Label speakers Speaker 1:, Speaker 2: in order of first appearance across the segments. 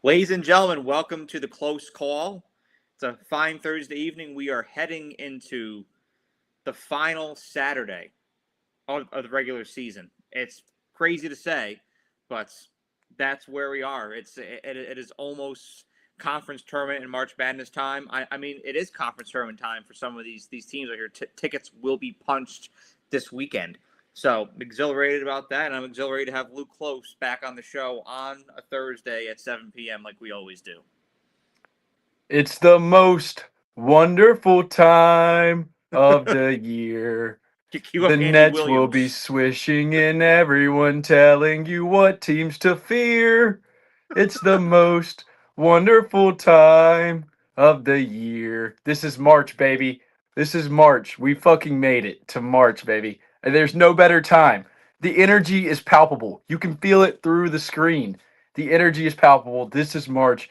Speaker 1: Ladies and gentlemen, welcome to the Close Call. It's a fine Thursday evening. We are heading into the final Saturday of the regular season. It's crazy to say, but that's where we are. It is almost conference tournament and March Madness time. I mean, it is conference tournament time for some of these teams right here. Tickets will be punched this weekend. So I'm exhilarated about that, and I'm exhilarated to have Luke Close back on the show on a Thursday at 7 p.m. like we always do.
Speaker 2: It's the most wonderful time of the year.
Speaker 1: Cue up
Speaker 2: The
Speaker 1: Andy
Speaker 2: Nets will be
Speaker 1: Williams.
Speaker 2: swishing and everyone telling you what teams to fear. It's the most wonderful time of the year. This is March, baby. This is March. We fucking made it to March, baby. And there's no better time. The energy is palpable. You can feel it through the screen. The energy is palpable. This is March.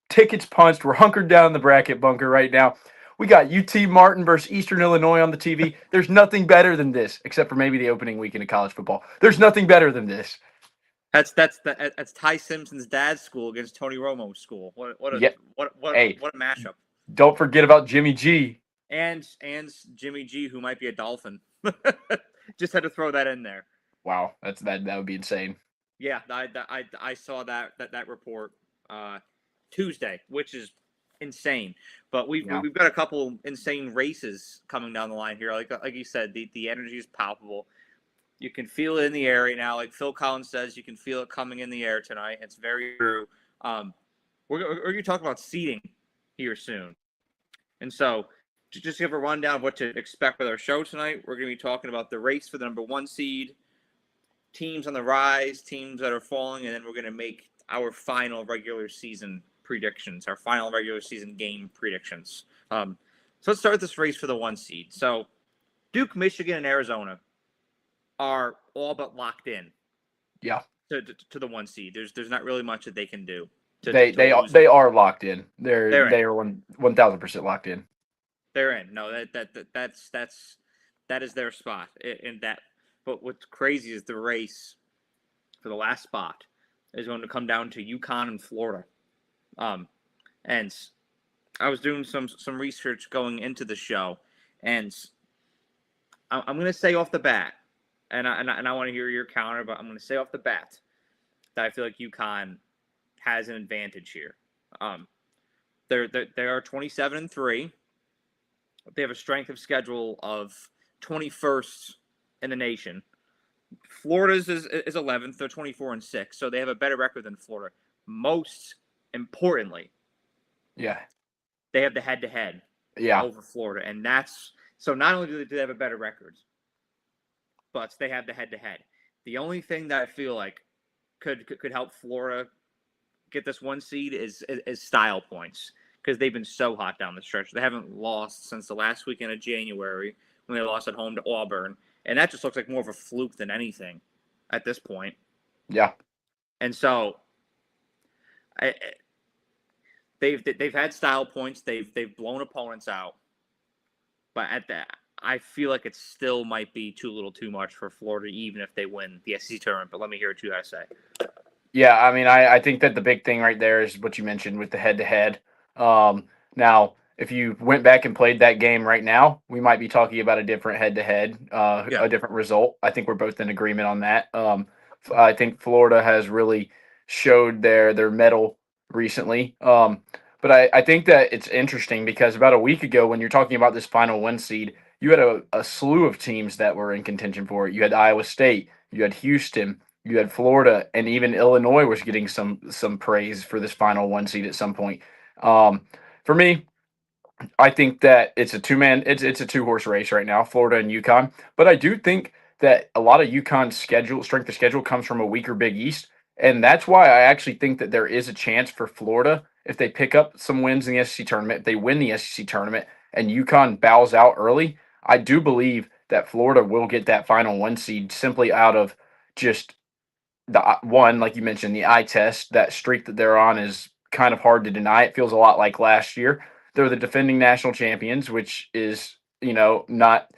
Speaker 2: Tickets punched. We're hunkered down in the bracket bunker right now. We got UT Martin versus Eastern Illinois on the TV. There's nothing better than this, except for maybe the opening weekend of college football. There's nothing better than this.
Speaker 1: That's Ty Simpson's dad's school against Tony Romo's school. What a
Speaker 2: Yeah. Hey,
Speaker 1: what a mashup.
Speaker 2: don't forget about Jimmy G.
Speaker 1: And Jimmy G, who might be a Dolphin. Just had to throw that in there.
Speaker 2: Wow, that would be insane.
Speaker 1: Yeah, I saw that report Tuesday, which is insane. But we've got a couple insane races coming down the line here. Like you said, the energy is palpable. You can feel it in the air right now. Like Phil Collins says, you can feel it coming in the air tonight. It's very true. We're going to talk about seeding here soon. And so, to just give a rundown of what to expect with our show tonight, we're going to be talking about the race for the number 1 seed, teams on the rise, teams that are falling, and then we're going to make our final regular season predictions, our final regular season game predictions. So let's start this race for the 1 seed. So Duke, Michigan, and Arizona are all but locked in.
Speaker 2: Yeah.
Speaker 1: To the 1 seed. There's not really much that they can do.
Speaker 2: They are locked in. They are 1,000% locked in.
Speaker 1: They're in. No, that is their spot in that. But what's crazy is the race for the last spot is going to come down to UConn and Florida. And I was doing some research going into the show, and I'm going to say off the bat, and I want to hear your counter, but I'm going to say off the bat that I feel like UConn has an advantage here. They are 27-3. They have a strength of schedule of 21st in the nation. Florida's is 11th. They're 24-6, so they have a better record than Florida. Most importantly,
Speaker 2: yeah,
Speaker 1: they have the head-to-head over Florida, and that's so. Not only do they have a better record, but they have the head-to-head. The only thing that I feel like could help Florida get this 1 seed is style points, because they've been so hot down the stretch. They haven't lost since the last weekend of January when they lost at home to Auburn, and that just looks like more of a fluke than anything at this point.
Speaker 2: Yeah.
Speaker 1: And so they've had style points. They've blown opponents out, but at that, I feel like it still might be too little, too much for Florida, even if they win the SEC tournament. But let me hear what you guys say.
Speaker 2: Yeah, I mean, I think that the big thing right there is what you mentioned with the head-to-head. Now, if you went back and played that game right now, we might be talking about a different head-to-head, a different result. I think we're both in agreement on that. I think Florida has really showed their mettle recently. But I think that it's interesting because about a week ago, when you're talking about this final 1 seed, you had a slew of teams that were in contention for it. You had Iowa State, you had Houston, you had Florida, and even Illinois was getting some praise for this final 1 seed at some point. For me, I think that it's a it's a 2-horse race right now, Florida and UConn. But I do think that a lot of UConn's strength of schedule comes from a weaker Big East, and that's why I actually think that there is a chance for Florida if they pick up some wins in the SEC tournament, if they win the SEC tournament, and UConn bows out early. I do believe that Florida will get that final 1 seed simply out of just the one, like you mentioned, the eye test. That streak that they're on is kind of hard to deny. It feels a lot like last year. They're the defending national champions, which is, not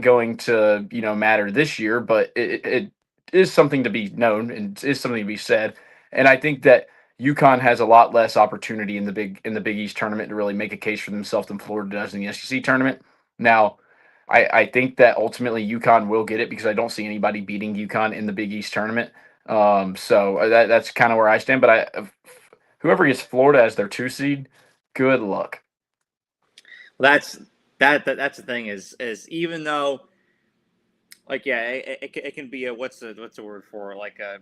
Speaker 2: going to, matter this year, but it is something to be known and is something to be said. And I think that UConn has a lot less opportunity in the Big East tournament to really make a case for themselves than Florida does in the SEC tournament. Now, I think that ultimately UConn will get it because I don't see anybody beating UConn in the Big East tournament. So that's kind of where I stand. But whoever gets Florida as their 2 seed, good luck.
Speaker 1: That's that's the thing is even though it can be a what's the word for it? Like a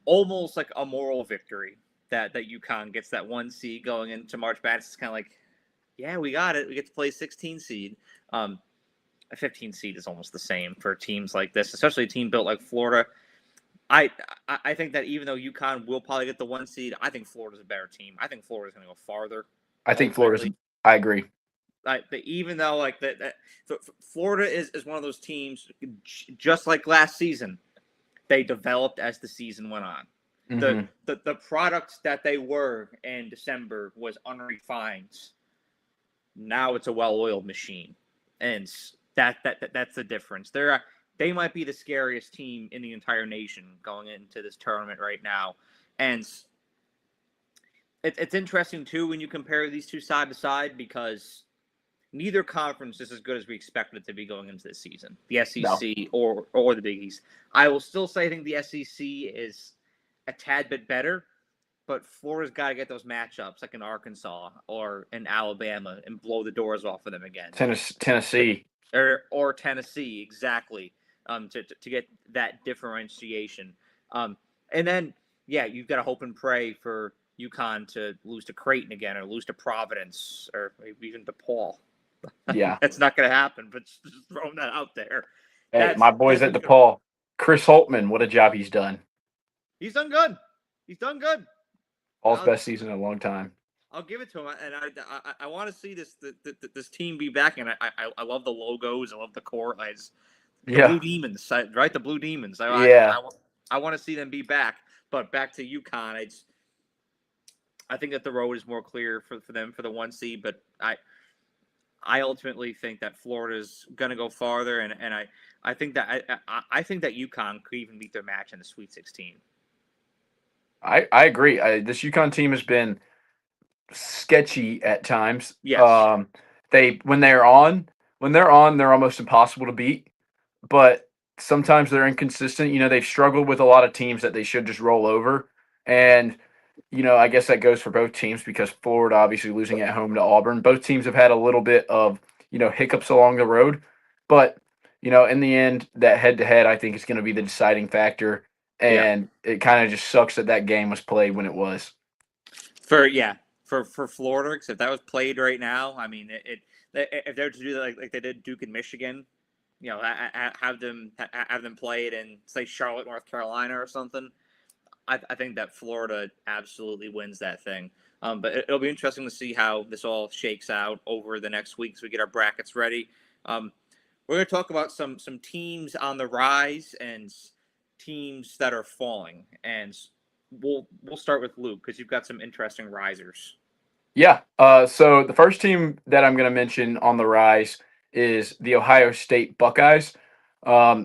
Speaker 1: almost like a moral victory that UConn gets that 1 seed going into March Madness. It's kind of like, yeah, we got it. We get to play 16 seed. A 15 seed is almost the same for teams like this, especially a team built like Florida. I think that even though UConn will probably get the 1 seed, I think Florida's a better team. I think Florida's going to go farther.
Speaker 2: I think Florida's. I agree.
Speaker 1: Even though Florida is one of those teams, just like last season, they developed as the season went on.
Speaker 2: Mm-hmm.
Speaker 1: The products that they were in December was unrefined. Now it's a well-oiled machine, and that's the difference. They might be the scariest team in the entire nation going into this tournament right now, and it's interesting too when you compare these two side to side because neither conference is as good as we expected it to be going into this season. The SEC or the Big East. I will still say I think the SEC is a tad bit better, but Florida's got to get those matchups like in Arkansas or in Alabama and blow the doors off of them again.
Speaker 2: Tennessee.
Speaker 1: Or Tennessee, exactly, to get that differentiation. And then, yeah, you've got to hope and pray for UConn to lose to Creighton again or lose to Providence or maybe even DePaul.
Speaker 2: Yeah.
Speaker 1: That's not going to happen, but just throwing that out there.
Speaker 2: Hey, my boys at DePaul. Chris Holtman, what a job he's done.
Speaker 1: He's done good. He's done good.
Speaker 2: Paul's best season in a long time.
Speaker 1: I'll give it to him, and I want to see this team be back, and I love the logos, I love the court, Blue Demons, right? The Blue Demons. I want to see them be back, but back to UConn, I think that the road is more clear for them for the 1 seed, but I ultimately think that Florida's going to go farther, and I think that UConn could even beat their match in the Sweet 16.
Speaker 2: I agree. This UConn team has been sketchy at times.
Speaker 1: Yes.
Speaker 2: When they're on, they're almost impossible to beat. But sometimes they're inconsistent. They've struggled with a lot of teams that they should just roll over. And, I guess that goes for both teams because Florida obviously losing at home to Auburn. Both teams have had a little bit of, hiccups along the road. But, in the end, that head-to-head I think is going to be the deciding factor. And it kind of just sucks that game was played when it was.
Speaker 1: For Florida, because if that was played right now, I mean, if they were to do that like they did Duke and Michigan, have them play it in say Charlotte, North Carolina, or something. I think that Florida absolutely wins that thing. But it'll be interesting to see how this all shakes out over the next week as we get our brackets ready. We're going to talk about some teams on the rise and teams that are falling, and we'll start with Luke because you've got some interesting risers.
Speaker 2: Yeah. So the first team that I'm going to mention on the rise is the Ohio State Buckeyes.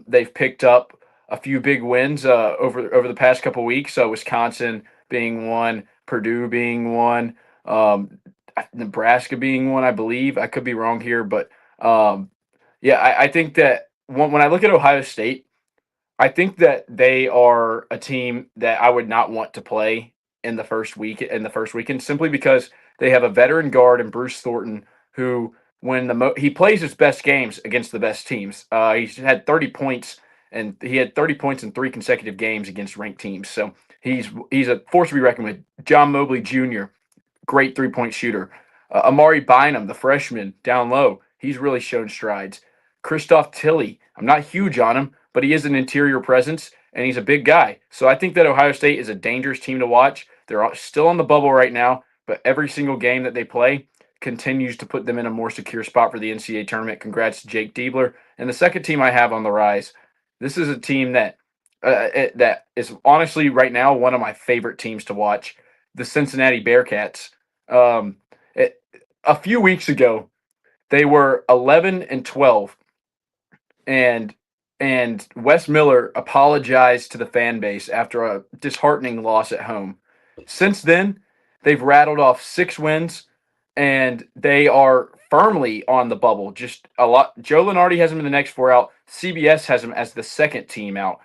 Speaker 2: They've picked up a few big wins over the past couple weeks. So Wisconsin being one, Purdue being one, Nebraska being one, I believe. I could be wrong here, but I think that when I look at Ohio State, I think that they are a team that I would not want to play in the first weekend simply because they have a veteran guard in Bruce Thornton who he plays his best games against the best teams. He's had 30 points and he had 30 points in 3 consecutive games against ranked teams. So he's a force to be reckoned with. John Mobley Jr., great 3-point shooter. Amari Bynum, the freshman down low, he's really shown strides. Christoph Tilley, I'm not huge on him, but he is an interior presence, and he's a big guy. So I think that Ohio State is a dangerous team to watch. They're still on the bubble right now, but every single game that they play continues to put them in a more secure spot for the NCAA tournament. Congrats to Jake Diebler. And the second team I have on the rise, this is a team that is honestly right now one of my favorite teams to watch, the Cincinnati Bearcats. A few weeks ago, they were 11-12, and Wes Miller apologized to the fan base after a disheartening loss at home. Since then, they've rattled off 6 wins, and they are firmly on the bubble. Just a lot. Joe Lenardi has them in the next 4 out. CBS has them as the second team out.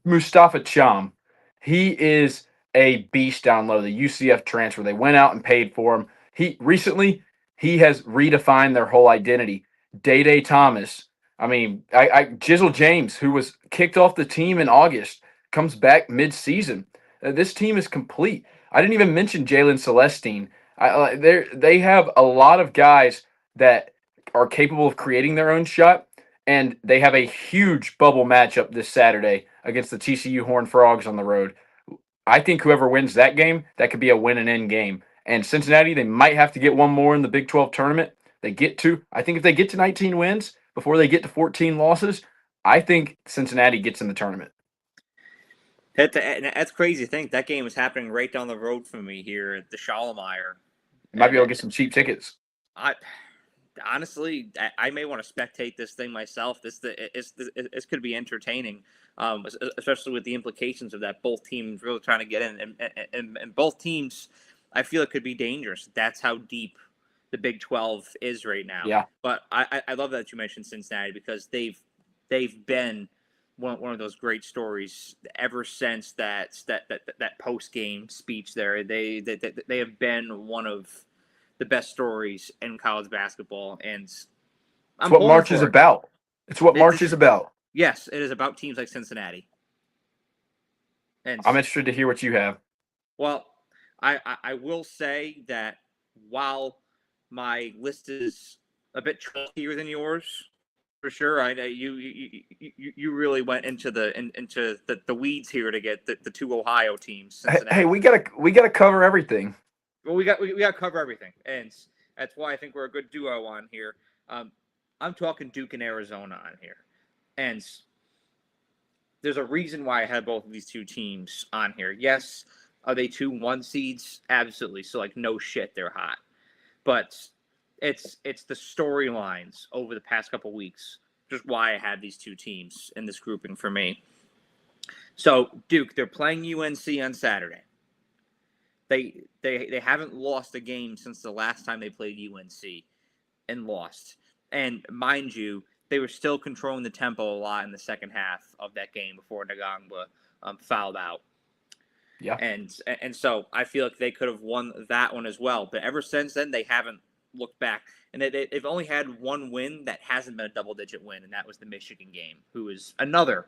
Speaker 2: Mustafa Cham, he is a beast down low. The UCF transfer, they went out and paid for him. He has redefined their whole identity. Day Thomas, I mean, Jizzle James, who was kicked off the team in August, comes back mid-season. This team is complete. I didn't even mention Jalen Celestine. They have a lot of guys that are capable of creating their own shot, and they have a huge bubble matchup this Saturday against the TCU Horned Frogs on the road. I think whoever wins that game, that could be a win and end game. And Cincinnati, they might have to get one more in the Big 12 tournament. I think if they get to 19 wins before they get to 14 losses, I think Cincinnati gets in the tournament.
Speaker 1: That's crazy to think. That game is happening right down the road from me here at the Schallemeier.
Speaker 2: You might be able to get some cheap tickets.
Speaker 1: Honestly, I may want to spectate this thing myself. This could be entertaining, especially with the implications of that. Both teams really trying to get in, and both teams, I feel it could be dangerous. That's how deep the Big 12 is right now.
Speaker 2: Yeah.
Speaker 1: But I love that you mentioned Cincinnati because they've been one of those great stories ever since that post game speech there. They have been one of the best stories in college basketball, and
Speaker 2: it's what March is about. It's what March is about.
Speaker 1: Yes, it is about teams like Cincinnati.
Speaker 2: And I'm interested to hear what you have.
Speaker 1: Well, I will say that while my list is a bit trickier than yours, for sure, I know you really went into the weeds here to get the two Ohio teams. Cincinnati.
Speaker 2: Hey, we gotta cover everything.
Speaker 1: Well, we got to cover everything, and that's why I think we're a good duo on here. I'm talking Duke and Arizona on here, and there's a reason why I had both of these two teams on here. Yes, are they 2 1 seeds? Absolutely. So like no shit, they're hot, but it's the storylines over the past couple weeks. Just why I had these two teams in this grouping for me. So Duke, they're playing UNC on Saturday. They haven't lost a game since the last time they played UNC and lost. And mind you, they were still controlling the tempo a lot in the second half of that game before Ngangba fouled out.
Speaker 2: Yeah.
Speaker 1: And so I feel like they could have won that one as well. But ever since then, they haven't looked back. And they've only had one win that hasn't been a double-digit win, and that was the Michigan game, who is another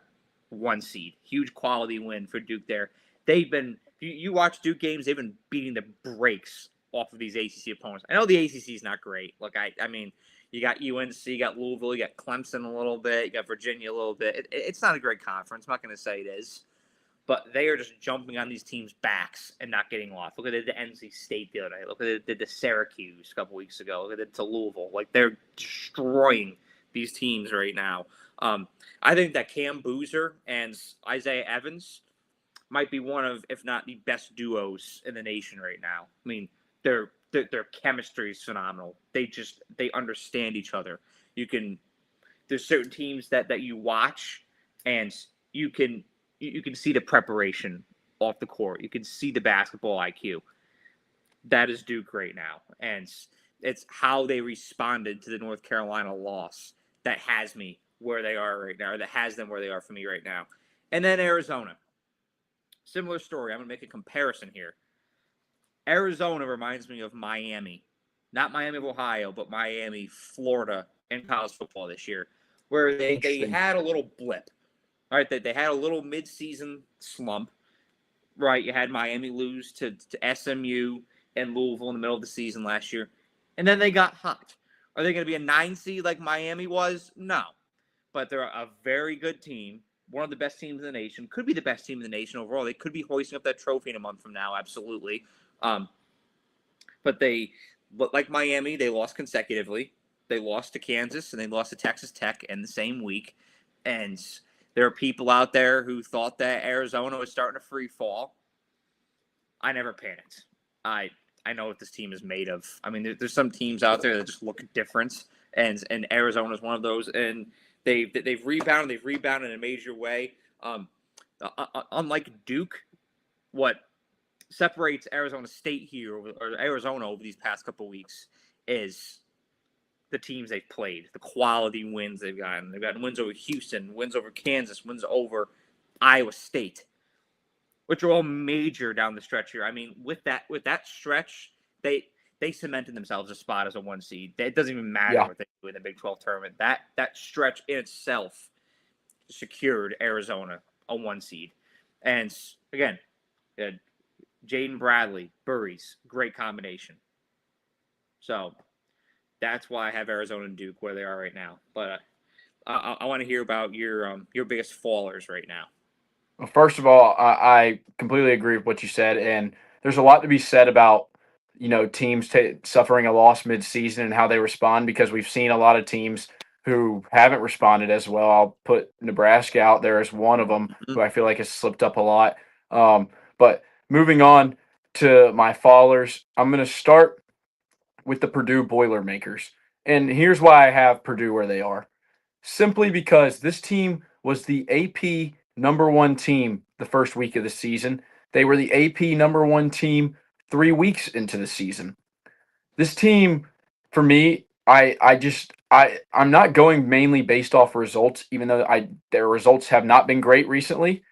Speaker 1: 1 seed. Huge quality win for Duke there. They've been – you watch Duke games, they've been beating the brakes off of these ACC opponents. I know the ACC is not great. Look, I mean, you got UNC, you got Louisville, you got Clemson a little bit, you got Virginia a little bit. It's not a great conference. I'm not going to say it is. But they are just jumping on these teams' backs and not getting lost. Look at it, the NC State the other night. Look at it, did the Syracuse a couple weeks ago. Look at it to Louisville. Like, they're destroying these teams right now. I think that Cam Boozer and Isaiah Evans might be one of, if not the best duos in the nation right now. I mean, their chemistry is phenomenal. They understand each other. There's certain teams that you watch and you can see the preparation off the court. You can see the basketball IQ. That is Duke right now. And it's how they responded to the North Carolina loss that has me where they are right now, or that has them where they are for me right now. And then Arizona. Similar story. I'm going to make a comparison here. Arizona reminds me of Miami. Not Miami of Ohio, but Miami, Florida in college football this year, where they had a little blip. All right, they had a little midseason slump, right? You had Miami lose to SMU and Louisville in the middle of the season last year, and then they got hot. Are they going to be a 9 seed like Miami was? No, but they're a very good team, one of the best teams in the nation, could be the best team in the nation overall. They could be hoisting up that trophy in a month from now, absolutely. But like Miami, they lost consecutively. They lost to Kansas, and they lost to Texas Tech in the same week, and there are people out there who thought that Arizona was starting to free fall. I never panicked. I know what this team is made of. I mean, there's some teams out there that just look different, and Arizona is one of those. And they've rebounded. They've rebounded in a major way. Unlike Duke, what separates Arizona State here or Arizona over these past couple weeks is the teams they've played, the quality wins they've gotten. They've gotten wins over Houston, wins over Kansas, wins over Iowa State, which are all major down the stretch here. I mean, with that stretch, they cemented themselves a spot as a 1 seed. It doesn't even matter
Speaker 2: Yeah.
Speaker 1: what they do in the Big 12 tournament. That stretch in itself secured Arizona a 1 seed. And again, Jaden Bradley, Burries, great combination. So that's why I have Arizona and Duke where they are right now. But I want to hear about your biggest fallers right now.
Speaker 2: Well, first of all, I completely agree with what you said, and there's a lot to be said about teams suffering a loss mid-season and how they respond because we've seen a lot of teams who haven't responded as well. I'll put Nebraska out there as one of them who I feel like has slipped up a lot. But moving on to my fallers, I'm going to start with the Purdue Boilermakers, and here's why I have Purdue where they are. Simply because this team was the AP number 1 team the first week of the season. They were the AP number 1 team 3 weeks into the season. This team, for me, I'm not going mainly based off results, even though their results have not been great recently.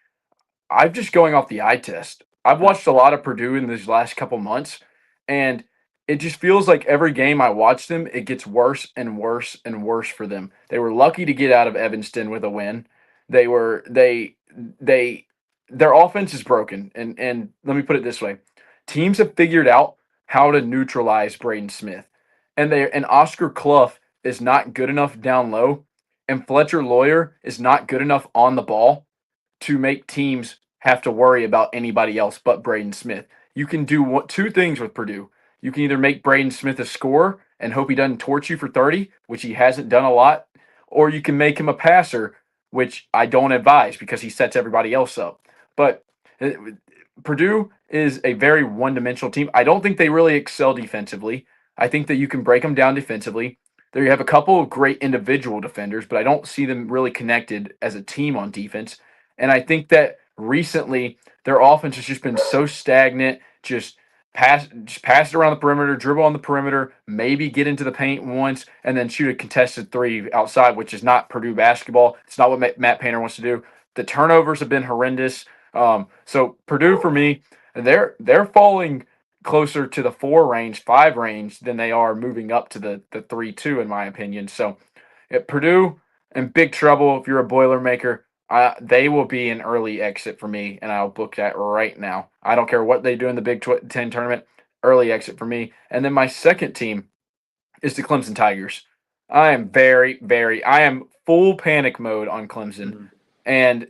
Speaker 2: I'm just going off the eye test. I've watched a lot of Purdue in these last couple months, and it just feels like every game I watch them, it gets worse and worse and worse for them. They were lucky to get out of Evanston with a win. They their offense is broken, and let me put it this way: teams have figured out how to neutralize Braden Smith, and Oscar Clough is not good enough down low, and Fletcher Lawyer is not good enough on the ball to make teams have to worry about anybody else but Braden Smith. You can do two things with Purdue. You can either make Braden Smith a scorer and hope he doesn't torch you for 30, which he hasn't done a lot, or you can make him a passer, which I don't advise because he sets everybody else up. But Purdue is a very one-dimensional team. I don't think they really excel defensively. I think that you can break them down defensively. There you have a couple of great individual defenders, but I don't see them really connected as a team on defense. And I think that recently their offense has just been so stagnant, just pass it around the perimeter, dribble on the perimeter, maybe get into the paint once, and then shoot a contested 3 outside, which is not Purdue basketball. It's not what Matt Painter wants to do. The turnovers have been horrendous. So Purdue for me, they're falling closer to the 4 range, 5 range than they are moving up to the 3-2 in my opinion. So at Purdue in big trouble if you're a Boilermaker. They will be an early exit for me, and I'll book that right now. I don't care what they do in the Big 10 tournament. Early exit for me. And then my second team is the Clemson Tigers. I am full panic mode on Clemson. And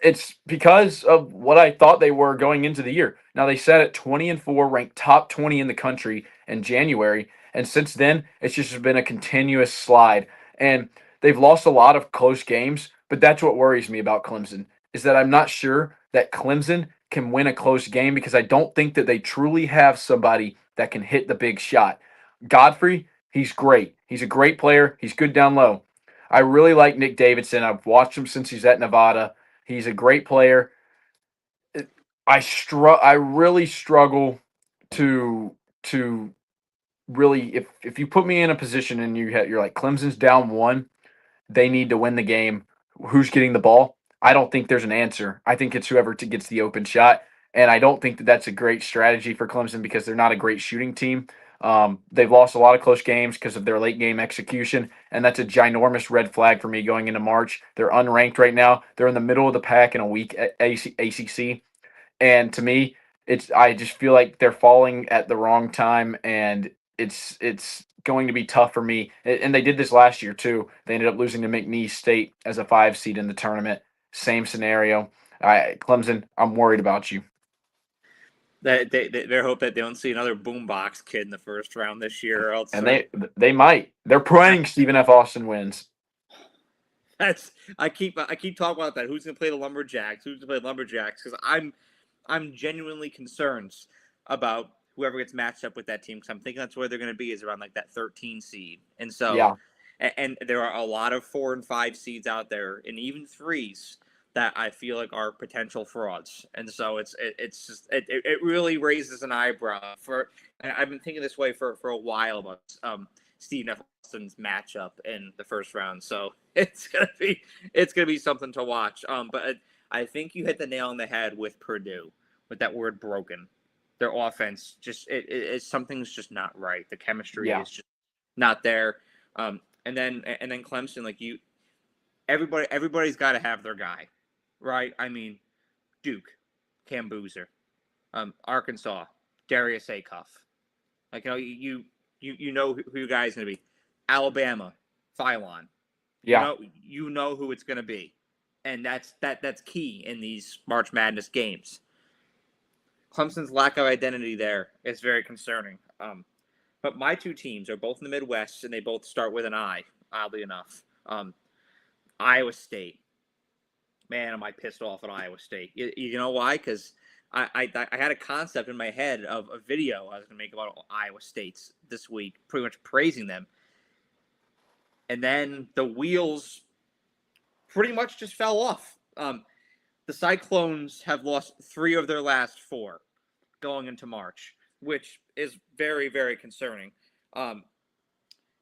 Speaker 2: it's because of what I thought they were going into the year. Now they sat at 20-4, ranked top 20 in the country in January, and since then it's just been a continuous slide. And they've lost a lot of close games, but that's what worries me about Clemson is that I'm not sure that Clemson can win a close game because I don't think that they truly have somebody that can hit the big shot. Godfrey, he's great. He's a great player. He's good down low. I really like Nick Davidson. I've watched him since he's at Nevada. He's a great player. I really struggle to really if you put me in a position and you're like Clemson's down 1, they need to win the game. Who's getting the ball? I don't think there's an answer. I think it's whoever gets the open shot, and I don't think that that's a great strategy for Clemson because they're not a great shooting team. They've lost a lot of close games because of their late game execution, and that's a ginormous red flag for me going into March. They're unranked right now. They're in the middle of the pack in a weak ACC, and to me, I just feel like they're falling at the wrong time, and it's going to be tough for me. And they did this last year too. They ended up losing to McNeese State as a 5 seed in the tournament. Same scenario. Clemson, I'm worried about you.
Speaker 1: They hope that they don't see another boombox kid in the first round this year. Or else
Speaker 2: And they might. They're praying Stephen F. Austin wins.
Speaker 1: I keep talking about that. Who's gonna play the Lumberjacks? Who's gonna play the Lumberjacks? Because I'm genuinely concerned about whoever gets matched up with that team. Because I'm thinking that's where they're gonna be is around like that 13 seed. And so
Speaker 2: Yeah.
Speaker 1: and there are a lot of 4 and 5 seeds out there, and even 3s that I feel like are potential frauds, and so it really raises an eyebrow. I've been thinking this way for a while about Steve F. Austin's matchup in the first round, so it's gonna be something to watch. But I think you hit the nail on the head with Purdue, with that word broken. Their offense something's just not right. The chemistry is just not there. And then Clemson, like everybody's got to have their guy, right? I mean, Duke, Cam Boozer, Arkansas, Darius Acuff. Like you know who your guy's gonna be. Alabama, Phylon.
Speaker 2: Yeah.
Speaker 1: You know who it's gonna be, and that's key in these March Madness games. Clemson's lack of identity there is very concerning. But my two teams are both in the Midwest, and they both start with an I, oddly enough. Iowa State. Man, am I pissed off at Iowa State. You know why? Because I had a concept in my head of a video I was going to make about Iowa State's this week, pretty much praising them. And then the wheels pretty much just fell off. The Cyclones have lost 3 of their last 4 going into March, which is very, very concerning. And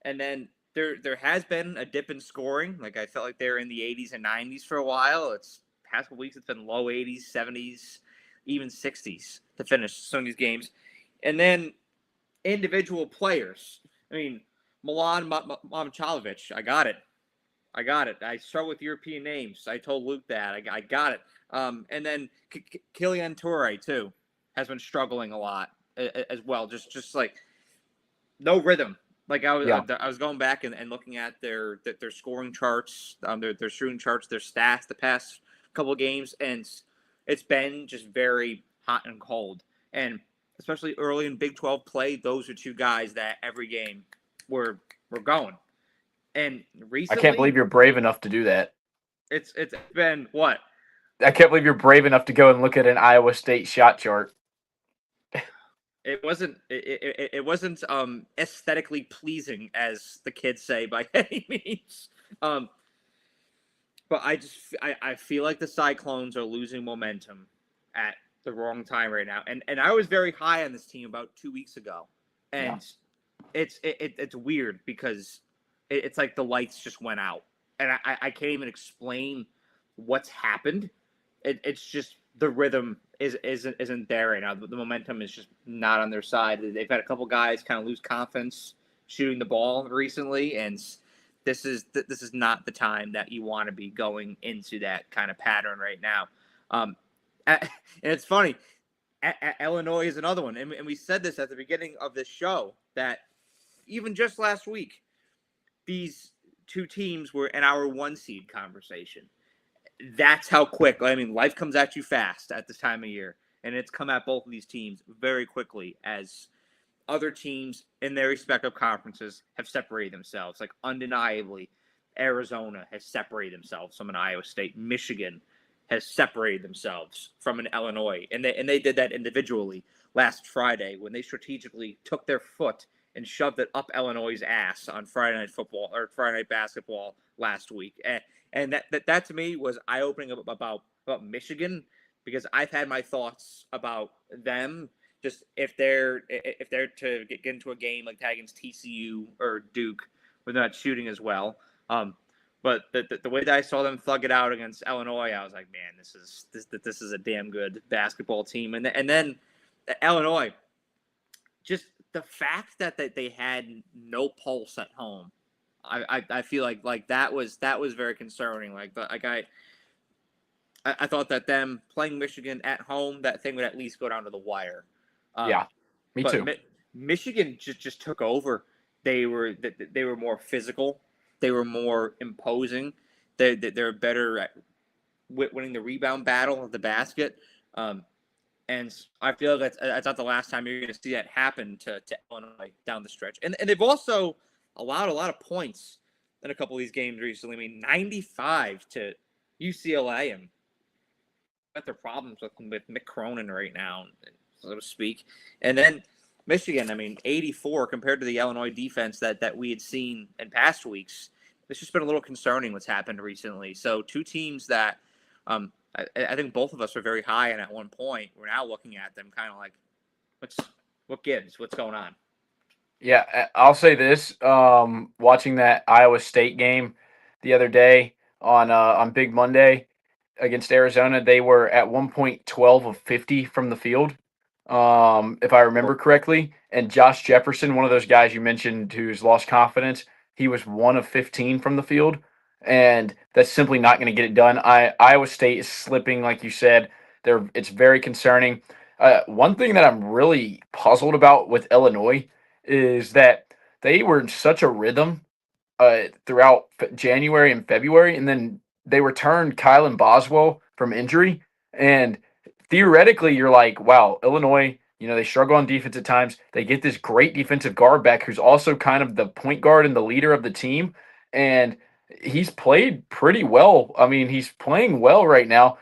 Speaker 1: then there has been a dip in scoring. Like, I felt like they were in the 80s and 90s for a while. Past couple weeks, it's been low 80s, 70s, even 60s to finish some of these games. And then individual players. I mean, Milan Momchalovic, I got it. I start with European names. I told Luke that. I got it. And then Kylian Toure, too, has been struggling a lot as well. Just like no rhythm. Like I was going back and looking at their scoring charts, their shooting charts, their stats the past couple of games, and it's been just very hot and cold. And especially early in Big 12 play, those are 2 guys that every game were going. And recently,
Speaker 2: I can't believe you're brave enough to do that.
Speaker 1: It's been what?
Speaker 2: I can't believe you're brave enough to go and look at an Iowa State shot chart.
Speaker 1: It wasn't aesthetically pleasing, as the kids say, by any means. But I feel like the Cyclones are losing momentum at the wrong time right now. And I was very high on this team about 2 weeks ago, and it's weird because it's like the lights just went out, and I can't even explain what's happened. It's just the rhythm isn't there right now. The momentum is just not on their side. They've had a couple guys kind of lose confidence shooting the ball recently, and this is not the time that you want to be going into that kind of pattern right now. And it's funny, Illinois is another one, and we said this at the beginning of this show that even just last week, these 2 teams were in our 1 seed conversation. That's how quick. I mean, life comes at you fast at this time of year, and it's come at both of these teams very quickly as other teams in their respective conferences have separated themselves. Like, undeniably, Arizona has separated themselves from an Iowa State. Michigan has separated themselves from an Illinois, and they did that individually last Friday when they strategically took their foot and shoved it up Illinois' ass on Friday Night Football or Friday Night Basketball last week. And that to me was eye-opening about Michigan, because I've had my thoughts about them. Just if they're to get into a game like that against TCU or Duke, where they're not shooting as well. But the way that I saw them thug it out against Illinois, I was like, man, this is a damn good basketball team. And then Illinois, just the fact that they had no pulse at home, I feel like that was very concerning. I thought that them playing Michigan at home, that thing would at least go down to the wire.
Speaker 2: Me too.
Speaker 1: Michigan just took over. They were more physical. They were more imposing. They're better at winning the rebound battle of the basket. And I feel that's not the last time you're going to see that happen to Illinois down the stretch. And they've also allowed a lot of points in a couple of these games recently. I mean, 95 to UCLA, and got their problems with Mick Cronin right now, so to speak. And then Michigan, I mean, 84 compared to the Illinois defense that we had seen in past weeks. It's just been a little concerning what's happened recently. So 2 teams that I think both of us were very high, and at one point, we're now looking at them kind of like, what gives? What's going on?
Speaker 2: Yeah, I'll say this. Watching that Iowa State game the other day on Big Monday against Arizona, they were at one point 12 of 50 from the field, if I remember correctly. And Josh Jefferson, one of those guys you mentioned who's lost confidence, he was 1 of 15 from the field, and that's simply not going to get it done. Iowa State is slipping, like you said. It's very concerning. One thing that I'm really puzzled about with Illinois is that they were in such a rhythm throughout January and February, and then they returned Kylan Boswell from injury. And theoretically, you're like, wow, Illinois, they struggle on defense at times. They get this great defensive guard back who's also kind of the point guard and the leader of the team. And he's played pretty well. I mean, he's playing well right now.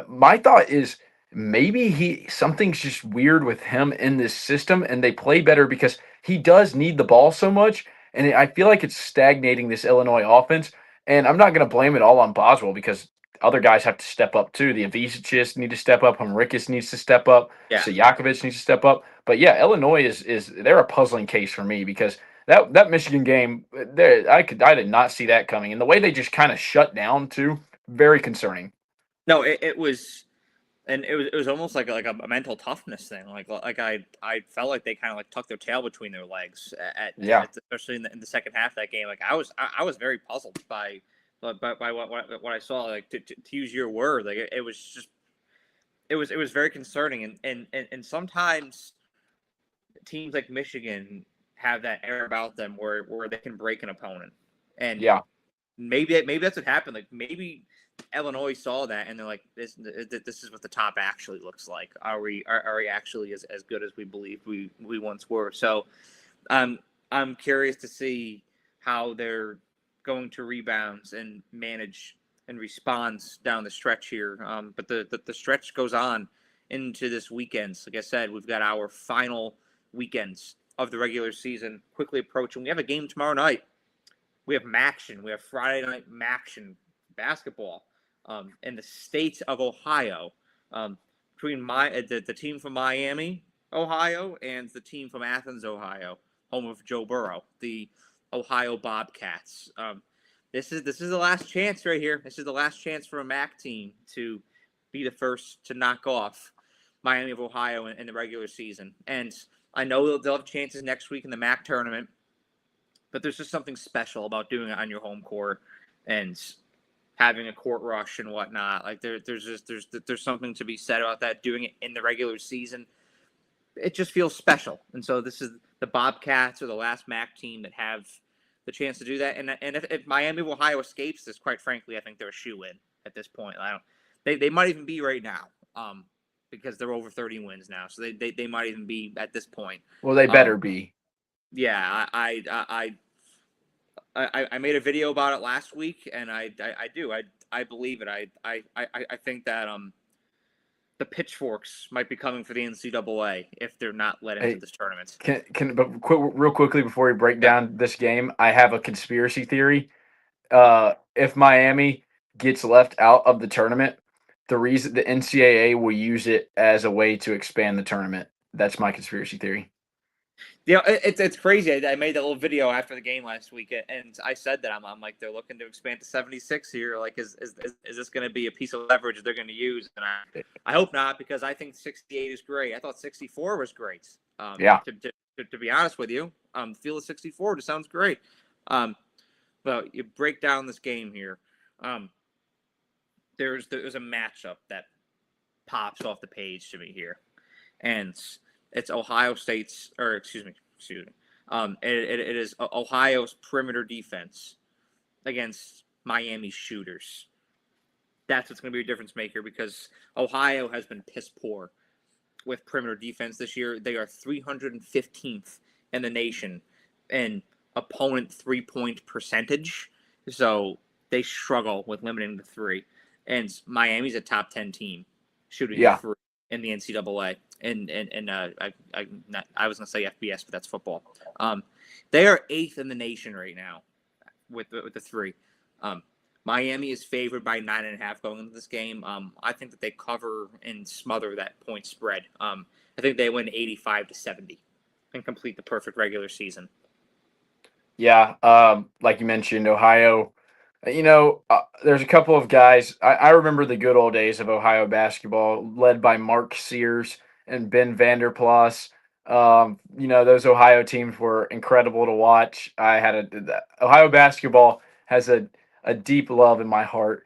Speaker 2: My thought is maybe something's just weird with him in this system, and they play better because he does need the ball so much, and I feel like it's stagnating this Illinois offense. And I'm not going to blame it all on Boswell because other guys have to step up too. The Avicii's need to step up. Henriquez needs to step up.
Speaker 1: Yeah.
Speaker 2: Sajakovic needs to step up. But yeah, Illinois is they're a puzzling case for me because that Michigan game there I did not see that coming, and the way they just kind of shut down too, very concerning.
Speaker 1: No, it was. And it was almost like a mental toughness thing. Like I felt like they kind of like tucked their tail between their legs especially in the second half of that game. Like I was very puzzled by what I saw. Like to use your word, like it was just it was very concerning. And sometimes teams like Michigan have that air about them where they can break an opponent. And maybe that's what happened. Like maybe Illinois saw that and they're like, this is what the top actually looks like. Are we actually as good as we believe we once were? So I'm curious to see how they're going to rebounds and manage and response down the stretch here. But the stretch goes on into this weekend. So like I said, we've got our final weekends of the regular season quickly approaching. We have a game tomorrow night. We have Maction. We have Friday night Maction basketball in the state of Ohio between the team from Miami, Ohio, and the team from Athens, Ohio, home of Joe Burrow, the Ohio Bobcats. This is the last chance right here. This is the last chance for a MAC team to be the first to knock off Miami of Ohio in the regular season. And I know they'll have chances next week in the MAC tournament, but there's just something special about doing it on your home court and having a court rush and whatnot. Like there's something to be said about that. Doing it in the regular season, it just feels special. And so this is the Bobcats are the last MAC team that have the chance to do that. And if Miami of Ohio escapes this, quite frankly, I think they're a shoe-in at this point. They might even be right now. Because they're over 30 wins now, so they might even be at this point.
Speaker 2: Well, they better be.
Speaker 1: Yeah, I made a video about it last week, and I believe it. I think that the pitchforks might be coming for the NCAA if they're not let into this tournament.
Speaker 2: Real quickly before we break down this game, I have a conspiracy theory. If Miami gets left out of the tournament, the reason the NCAA will use it as a way to expand the tournament. That's my conspiracy theory.
Speaker 1: Yeah, it's crazy. I made that little video after the game last week, and I said that I'm like they're looking to expand to 76 here. Like, is this going to be a piece of leverage they're going to use? And I hope not, because I think 68 is great. I thought 64 was great. To be honest with you, feel of 64 just sounds great. But you break down this game here. There's a matchup that pops off the page to me here, and it's Ohio State's, or excuse me. It is Ohio's perimeter defense against Miami's shooters. That's what's going to be a difference maker, because Ohio has been piss poor with perimeter defense this year. They are 315th in the nation in opponent 3-point percentage, so they struggle with limiting the three. And Miami's a top 10 team shooting the three in the NCAA. I was going to say FBS, but that's football. They are 8th in the nation right now with the three. Miami is favored by 9.5 going into this game. I think that they cover and smother that point spread. I think they win 85-70 and complete the perfect regular season.
Speaker 2: Yeah, like you mentioned, Ohio. There's a couple of guys. I remember the good old days of Ohio basketball, led by Mark Sears and Ben Vanderplas. Those Ohio teams were incredible to watch. Ohio basketball has a deep love in my heart,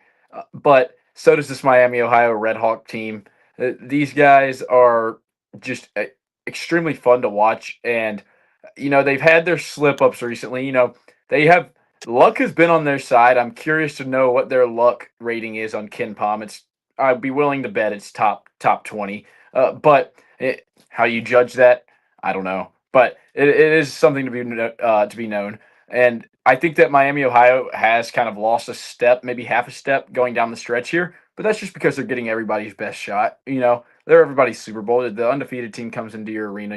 Speaker 2: but so does this Miami, Ohio Redhawk team. These guys are just extremely fun to watch, and they've had their slip ups recently. They have luck has been on their side. I'm curious to know what their luck rating is on Ken Palm. I'd be willing to bet it's top 20. How you judge that, I don't know. But it is something to be known. And I think that Miami, Ohio has kind of lost a step, maybe half a step going down the stretch here. But that's just because they're getting everybody's best shot. They're everybody's Super Bowl. The undefeated team comes into your arena.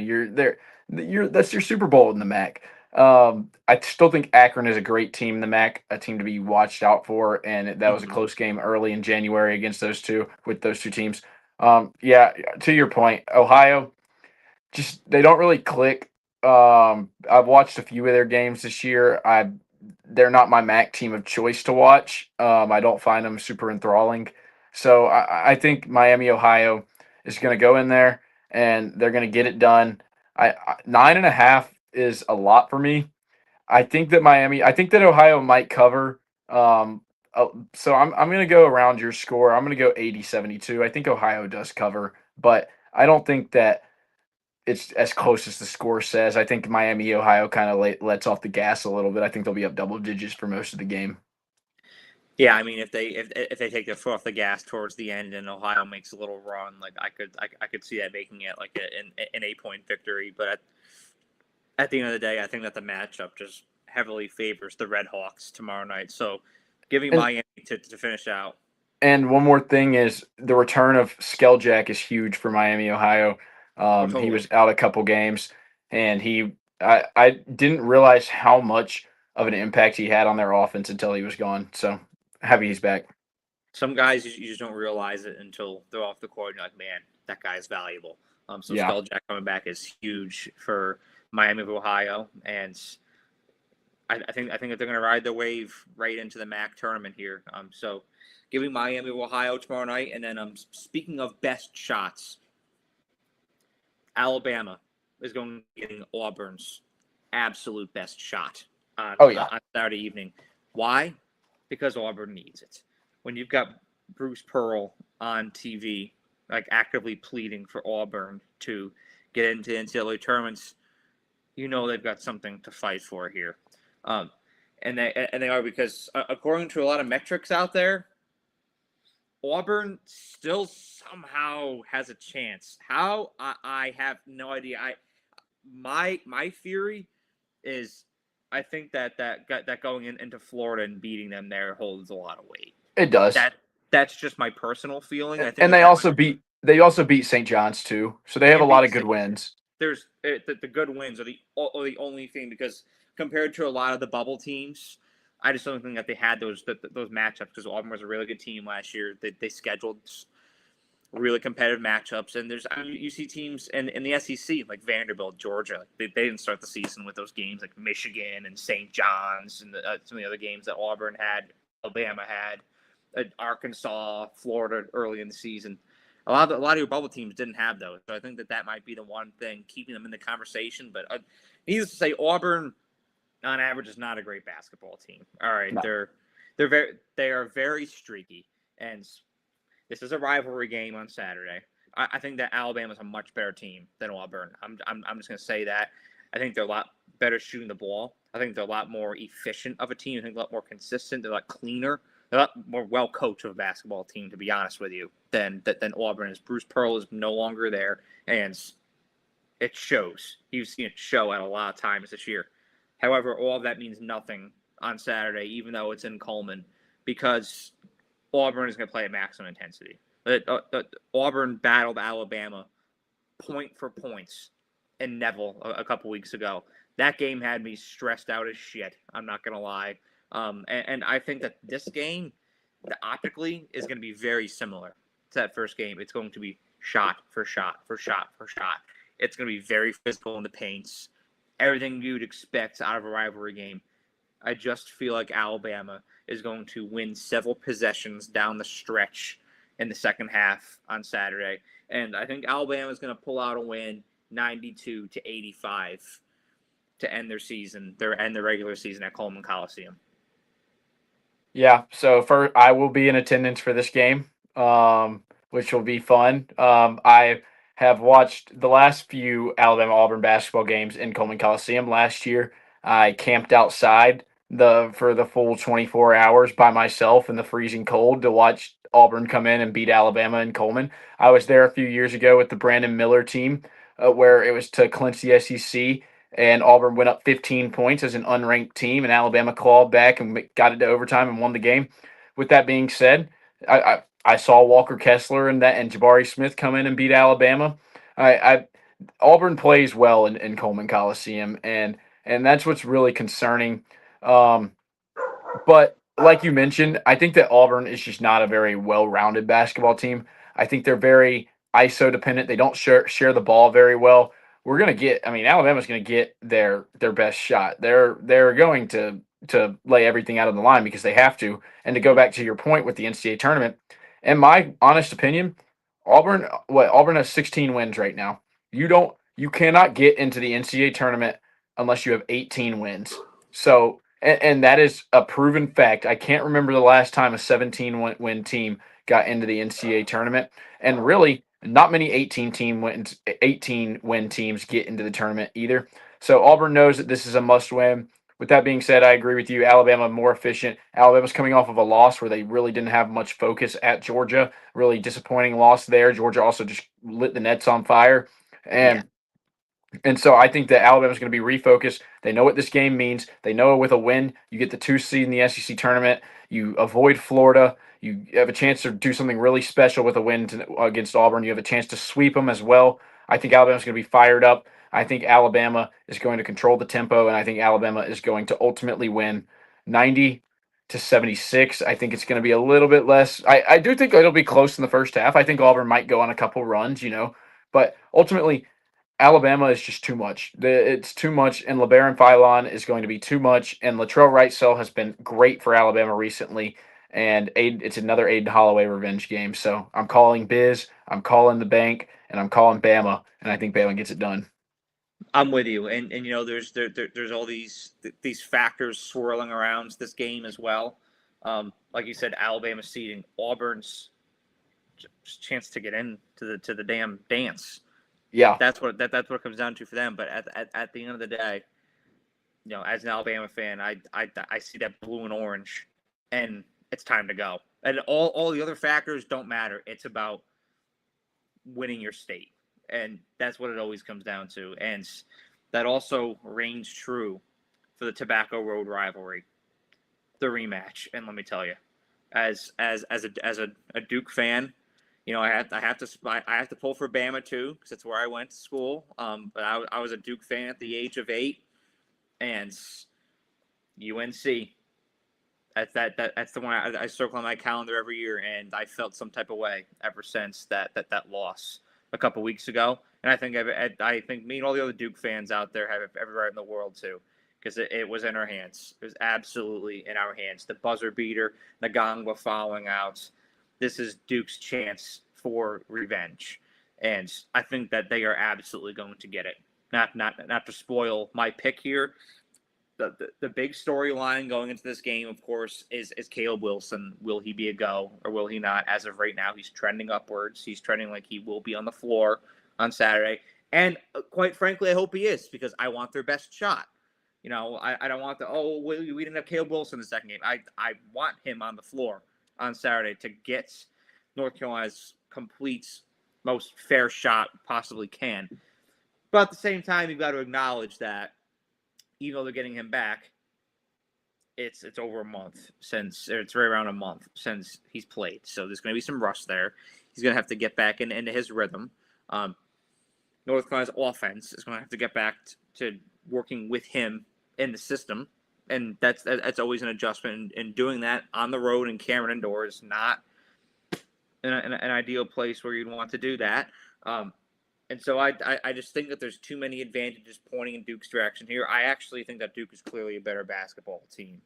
Speaker 2: That's your Super Bowl in the MAC. I still think Akron is a great team in the MAC, a team to be watched out for, and that was a close game early in January against those two teams. Yeah, to your point, Ohio, just they don't really click. I've watched a few of their games this year. They're not my MAC team of choice to watch. I don't find them super enthralling. So I think Miami, Ohio is going to go in there and they're going to get it done. 9.5 is a lot for me. I think that Ohio might cover. So I'm going to go around your score. I'm going to go 80-72. I think Ohio does cover, but I don't think that it's as close as the score says. I think Miami, Ohio kind of lets off the gas a little bit. I think they'll be up double digits for most of the game.
Speaker 1: Yeah, I mean, if they take their foot off the gas towards the end and Ohio makes a little run, like I could see that making it like an 8-point victory. But at the end of the day, I think that the matchup just heavily favors the Red Hawks tomorrow night. So giving Miami to finish out.
Speaker 2: And one more thing is the return of Skeljack is huge for Miami, Ohio.
Speaker 1: Totally.
Speaker 2: He was out a couple games, and I didn't realize how much of an impact he had on their offense until he was gone. So happy he's back.
Speaker 1: Some guys you just don't realize it until they're off the court. And you're like, man, that guy's valuable. Skeljack coming back is huge for Miami of Ohio, and I think that they're going to ride the wave right into the MAC tournament here. So giving Miami of Ohio tomorrow night, and then speaking of best shots, Alabama is going to be getting Auburn's absolute best shot on Saturday evening. Why? Because Auburn needs it. When you've got Bruce Pearl on TV, like actively pleading for Auburn to get into NCAA tournaments, they've got something to fight for here. And they are, because according to a lot of metrics out there, Auburn still somehow has a chance. How? I have no idea. My theory is I think that going into Florida and beating them there holds a lot of weight.
Speaker 2: It does.
Speaker 1: That's just my personal feeling. I think
Speaker 2: and they also beat St. John's too, so they have a lot of good wins.
Speaker 1: There's the good wins are the only thing, because compared to a lot of the bubble teams, I just don't think that they had those matchups, because Auburn was a really good team last year. They scheduled really competitive matchups, and you see teams in the SEC like Vanderbilt, Georgia. They didn't start the season with those games like Michigan and St. John's and some of the other games that Auburn had, Alabama had, Arkansas, Florida early in the season. A lot of your bubble teams didn't have those, so I think that might be the one thing keeping them in the conversation. But needless to say, Auburn on average is not a great basketball team. All right, no. They are very streaky, and this is a rivalry game on Saturday. I think that Alabama is a much better team than Auburn. I'm just going to say that. I think they're a lot better shooting the ball. I think they're a lot more efficient of a team. I think a lot more consistent. They're a lot cleaner. They're a lot more well coached of a basketball team, to be honest with you, than Auburn is. Bruce Pearl is no longer there, and it shows. You've seen it show at a lot of times this year. However, all of that means nothing on Saturday, even though it's in Coleman, because Auburn is going to play at maximum intensity. Auburn battled Alabama point for points in Neville a couple weeks ago. That game had me stressed out as shit. I'm not going to lie. And I think that this game, optically, is going to be very similar to that first game. It's going to be shot for shot for shot for shot. It's going to be very physical in the paints. Everything you'd expect out of a rivalry game. I just feel like Alabama is going to win several possessions down the stretch in the second half on Saturday. And I think Alabama is going to pull out a win 92-85 to end their season, their regular season at Coleman Coliseum.
Speaker 2: Yeah, so I will be in attendance for this game, which will be fun. I have watched the last few Alabama Auburn basketball games in Coleman Coliseum. Last year, I camped outside for the full 24 hours by myself in the freezing cold to watch Auburn come in and beat Alabama in Coleman. I was there a few years ago with the Brandon Miller team, where it was to clinch the SEC, and Auburn went up 15 points as an unranked team, and Alabama clawed back and got it to overtime and won the game. With that being said, I saw Walker Kessler and Jabari Smith come in and beat Alabama. Auburn plays well in Coleman Coliseum, and that's what's really concerning. But like you mentioned, I think that Auburn is just not a very well-rounded basketball team. I think they're very ISO dependent. They don't share the ball very well. Alabama's gonna get their best shot. They're going to lay everything out on the line because they have to. And to go back to your point with the NCAA tournament, in my honest opinion, Auburn has 16 wins right now. You cannot get into the NCAA tournament unless you have 18 wins. So, and that is a proven fact. I can't remember the last time a 17 win team got into the NCAA tournament, and really not many 18 win teams get into the tournament either. So Auburn knows that this is a must win. With that being said, I agree with you. Alabama more efficient. Alabama's coming off of a loss where they really didn't have much focus at Georgia. Really disappointing loss there. Georgia also just lit the nets on fire. And so I think that Alabama's going to be refocused. They know what this game means. They know with a win, you get the 2 seed in the SEC tournament. You avoid Florida. You have a chance to do something really special with a win against Auburn. You have a chance to sweep them as well. I think Alabama's going to be fired up. I think Alabama is going to control the tempo, and I think Alabama is going to ultimately win 90-76. I think it's going to be a little bit less. I do think it'll be close in the first half. I think Auburn might go on a couple runs, but ultimately Alabama is just too much. It's too much, and LeBaron Philon is going to be too much. And Latrell Wright-Sell has been great for Alabama recently, and it's another Aiden Holloway revenge game. So I'm calling Biz, I'm calling the bank, and I'm calling Bama, and I think Bama gets it done.
Speaker 1: I'm with you, and there's all these factors swirling around this game as well. Like you said, Alabama seeding, Auburn's chance to get into the damn dance.
Speaker 2: Yeah,
Speaker 1: that's what it comes down to for them. But at the end of the day, as an Alabama fan, I see that blue and orange, and it's time to go. And all the other factors don't matter. It's about winning your state, and that's what it always comes down to. And that also reigns true for the Tobacco Road rivalry, the rematch. And let me tell you, as a Duke fan, I have to pull for Bama too because that's where I went to school. But I was a Duke fan at the age of 8, and UNC. That's the one I circle on my calendar every year, and I felt some type of way ever since that loss a couple weeks ago. And I think me and all the other Duke fans out there have every right in the world too, because it was in our hands. It was absolutely in our hands. The buzzer beater, Nagangwa fouling out. This is Duke's chance for revenge, and I think that they are absolutely going to get it. Not to spoil my pick here. The big storyline going into this game, of course, is Caleb Wilson. Will he be a go or will he not? As of right now, he's trending upwards. He's trending like he will be on the floor on Saturday, and quite frankly, I hope he is because I want their best shot. I don't want we didn't have Caleb Wilson in the second game. I want him on the floor on Saturday to get North Carolina's complete, most fair shot possibly can. But at the same time, you've got to acknowledge that even though they're getting him back, it's over a month it's right around a month since he's played. So there's going to be some rust there. He's going to have to get back into his rhythm. North Carolina's offense is going to have to get back to working with him in the system. and that's always an adjustment. And doing that on the road in Cameron indoors, not an ideal place where you'd want to do that. And so I just think that there's too many advantages pointing in Duke's direction here. I actually think that Duke is clearly a better basketball team.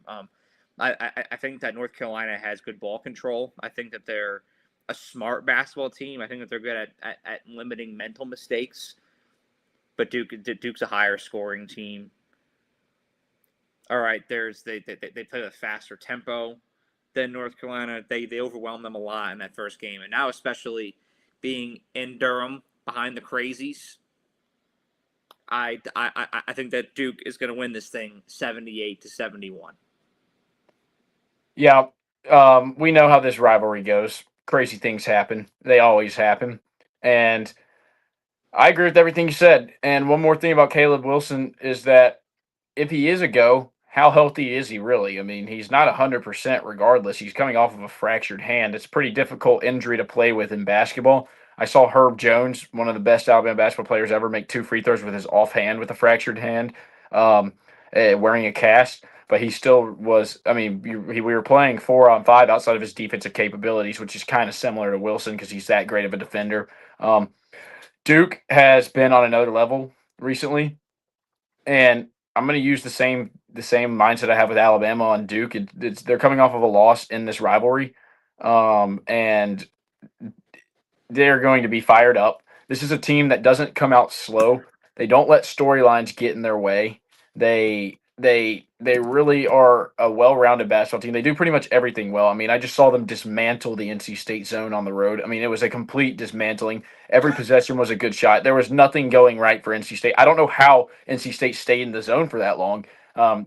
Speaker 1: I think that North Carolina has good ball control. I think that they're a smart basketball team. I think that they're good at limiting mental mistakes. But Duke's a higher scoring team. All right, they play a faster tempo than North Carolina. They overwhelmed them a lot in that first game, and now especially being in Durham behind the Crazies, I think that Duke is going to win this thing 78-71.
Speaker 2: Yeah, we know how this rivalry goes. Crazy things happen. They always happen. And I agree with everything you said. And one more thing about Caleb Wilson is that if he is a go, how healthy is he really? I mean, he's not 100% regardless. He's coming off of a fractured hand. It's a pretty difficult injury to play with in basketball. I saw Herb Jones, one of the best Alabama basketball players ever, make 2 free throws with his offhand with a fractured hand, wearing a cast. But he still was. I mean, we were playing 4-on-5 outside of his defensive capabilities, which is kind of similar to Wilson because he's that great of a defender. Duke has been on another level recently, and I'm going to use the same mindset I have with Alabama on Duke. They're coming off of a loss in this rivalry, and they're going to be fired up. This is a team that doesn't come out slow. They don't let storylines get in their way. They really are a well-rounded basketball team. They do pretty much everything well. I mean, I just saw them dismantle the NC State zone on the road. I mean, it was a complete dismantling. Every possession was a good shot. There was nothing going right for NC State. I don't know how NC State stayed in the zone for that long.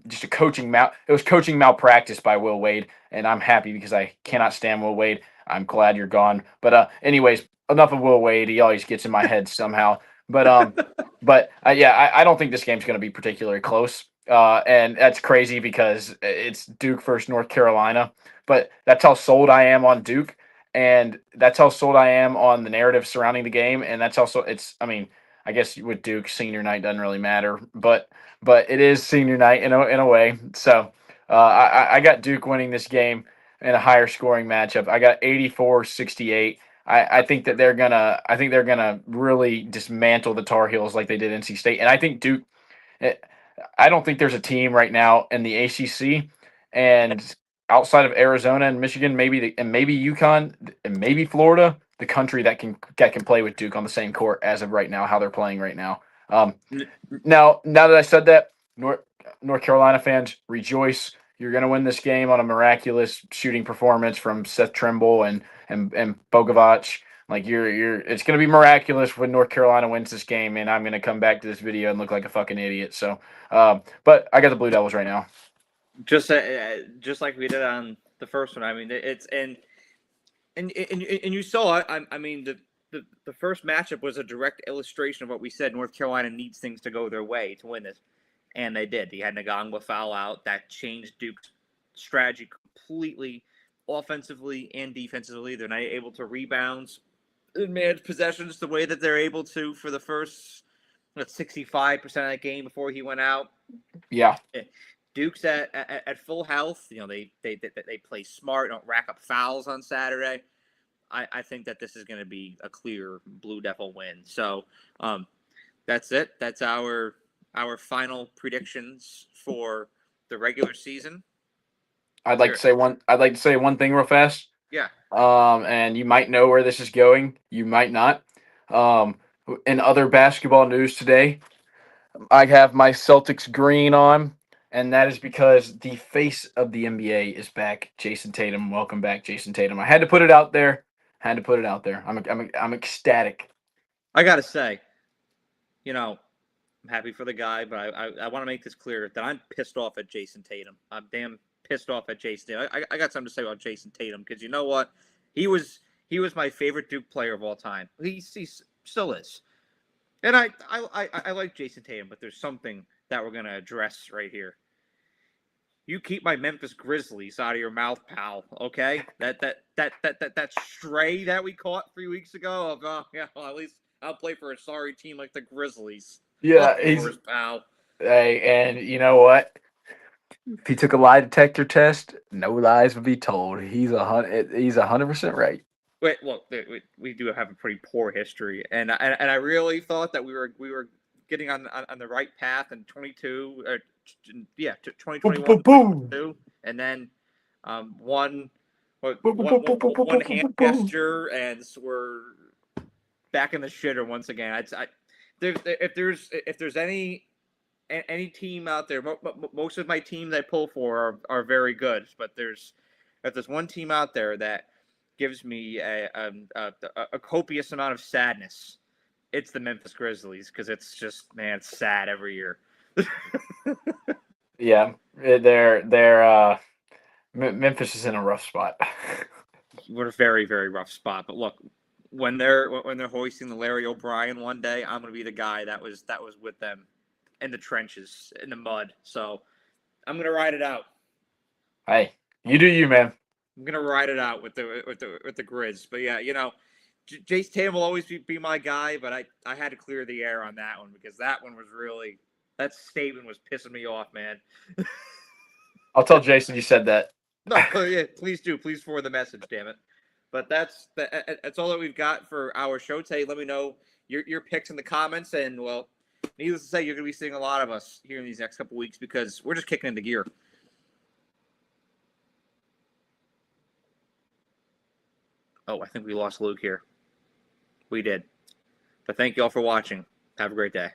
Speaker 2: Just it was coaching malpractice by Will Wade, and I'm happy because I cannot stand Will Wade. I'm glad you're gone. But anyways, enough of Will Wade. He always gets in my head somehow. I don't think this game's going to be particularly close. And that's crazy because it's Duke versus North Carolina. But that's how sold I am on Duke, and that's how sold I am on the narrative surrounding the game. And that's also I mean, I guess with Duke, senior night doesn't really matter, but it is senior night in a way. So I got Duke winning this game in a higher scoring matchup. I got 84-68. I think they're gonna really dismantle the Tar Heels like they did NC State, and I think Duke. I don't think there's a team right now in the ACC and outside of Arizona and Michigan, maybe UConn and maybe Florida, the country that can play with Duke on the same court as of right now, how they're playing right now. Now that I said that, North Carolina fans, rejoice. You're going to win this game on a miraculous shooting performance from Seth Trimble and Bogovac. Like it's going to be miraculous when North Carolina wins this game, and I'm going to come back to this video and look like a fucking idiot. So, but I got the Blue Devils right now.
Speaker 1: Just like we did on the first one. I mean, it's and you saw it. I mean, the first matchup was a direct illustration of what we said. North Carolina needs things to go their way to win this, and they did. He had Ngongwa foul out that changed Duke's strategy completely, offensively and defensively. They're not able to rebound and manage possessions the way that they're able to for the first 65% of that game before he went out.
Speaker 2: Yeah.
Speaker 1: Duke's at full health. You know, they play smart, don't rack up fouls on Saturday. I think that this is going to be a clear Blue Devil win. So that's it. That's our final predictions for the regular season.
Speaker 2: I'd like to say one thing real fast.
Speaker 1: Yeah.
Speaker 2: And you might know where this is going. You might not. In other basketball news today, I have my Celtics green on, and that is because the face of the NBA is back. Jason Tatum, welcome back, Jason Tatum. I had to put it out there. I'm ecstatic.
Speaker 1: I gotta say, you know, I'm happy for the guy, but I want to make this clear that I'm pissed off at Jason Tatum. I'm damn pissed off at Jason Tatum. I got something to say about Jason Tatum because you know what? He was my favorite Duke player of all time. He still is. And I like Jason Tatum, but there's something that we're gonna address right here. You keep my Memphis Grizzlies out of your mouth, pal. Okay? That stray that we caught 3 weeks ago of well, at least I'll play for a sorry team like the Grizzlies.
Speaker 2: Yeah,
Speaker 1: pal.
Speaker 2: Hey, and you know what? If he took a lie detector test, no lies would be told. He's 100% right.
Speaker 1: Wait, look, we do have a pretty poor history, and I really thought that we were getting on the right path in 22, yeah,
Speaker 2: Boom,
Speaker 1: 2021,
Speaker 2: boom, boom,
Speaker 1: 22, and then one
Speaker 2: boom, boom, boom, boom, boom, boom,
Speaker 1: one
Speaker 2: boom,
Speaker 1: hand
Speaker 2: boom, boom.
Speaker 1: gesture, and we're back in the shitter once again. If there's any team out there, most of my teams I pull for are very good, but if there's one team out there that gives me a copious amount of sadness, it's the Memphis Grizzlies, because it's just, man, it's sad every year.
Speaker 2: Yeah, they're Memphis is in a rough spot.
Speaker 1: We're a very, very rough spot. But look, when they're hoisting the Larry O'Brien one day, I'm gonna be the guy that was with them in the trenches, in the mud. So I'm gonna ride it out.
Speaker 2: Hey, you do you, man.
Speaker 1: I'm gonna ride it out with the Grizz. But yeah, Jace Tatum will always be my guy, but I had to clear the air on that one, because that one was really, that statement was pissing me off, man.
Speaker 2: I'll tell Jason you said that.
Speaker 1: No, yeah, please do. Please forward the message, damn it. But that's all that we've got for our show today. Let me know your picks in the comments, and well, needless to say, you're gonna be seeing a lot of us here in these next couple weeks, because we're just kicking into gear. Oh, I think we lost Luke here. We did. But thank you all for watching. Have a great day.